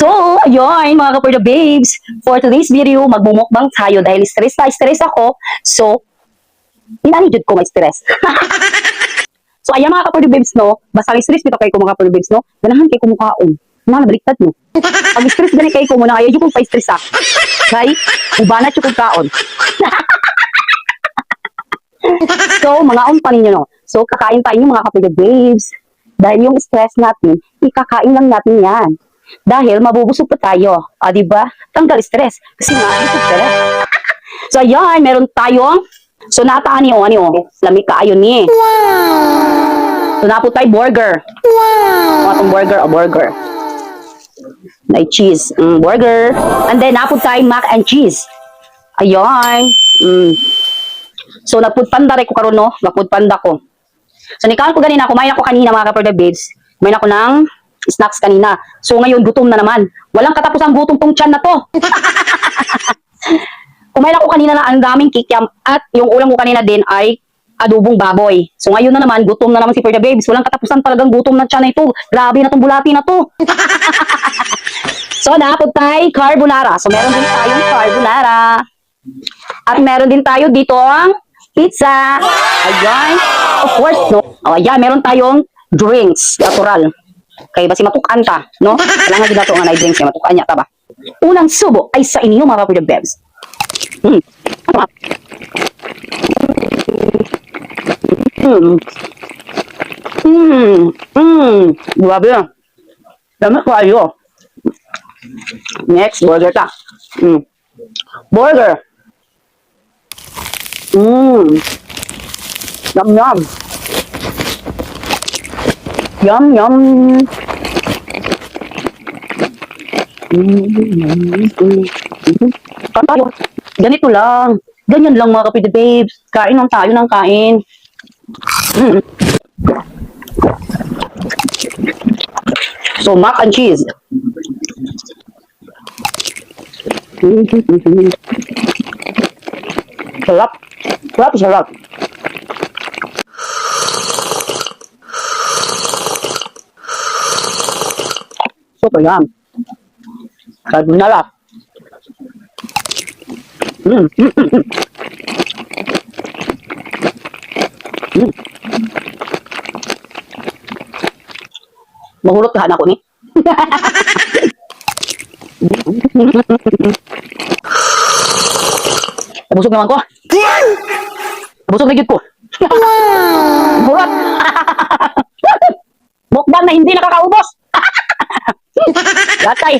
So, ayun mga kapurda babes. For today's video, magmumukbang tayo dahil stress ako. So, inanijud ko may stress. So, ayan mga kapurda babes, no? Basta stress dito kay ko mga kapurda babes, no? Ganahan kay kumukaon. Mga nabaliktad, no? Pag stress gani kay ko muna, ayaw yung pa stress, ha? Kay, ubanat yung kaon. So, mga pa ninyo, no? So, kakain tayo mga kapurda babes. Dahil yung stress natin, ikakain lang natin yan. Dahil mabubusog pa tayo. Diba? Tanggal stress. Kasi busog stress. So, ayan, meron tayong so, nataan niyo, lamig kaayon ni. So, napo tayo burger. Atong burger, na cheese. Burger. And then, napo tayo mac and cheese. Ayan. So, napudpanda rin ko karon no? Napudpanda ko. So, nikahan ko ganina, kumain ako kanina mga kapatid babes. Kumain ako ng snacks kanina. So, ngayon, gutom na naman. Walang katapusang gutom tong tiyan na to. Kumain ako kanina na ang daming kikiam at yung ulam ko kanina din ay adobong baboy. So, ngayon na naman, gutom na naman si Perda babes. Walang katapusan talagang gutom ng tiyan na ito. Grabe na tong bulati na to. So, napod tayo carbonara. So, meron din tayong carbonara. At meron din tayo dito ang pizza. Ayan. Of course, no? O, ayan, meron tayong drinks. Natural. Kaya basi matukan ta, no? Kailangan din nato nga na drinks, matukan niya ta ba? Unang subo ay sa inyo, mga kapatid babes. Grabe. Dami ko ayo. Next, burger ta. Burger. Yum, yum. Yum, yum. Tayo. Ganito lang. Ganyan lang mga kapatid babes. Kain lang tayo ng kain. So, mac and cheese. Sarap. Sarap. Super yum. Carbonara. Mahulot ka na ako ni. Nabusog naman ko. Nabusog na gid ko.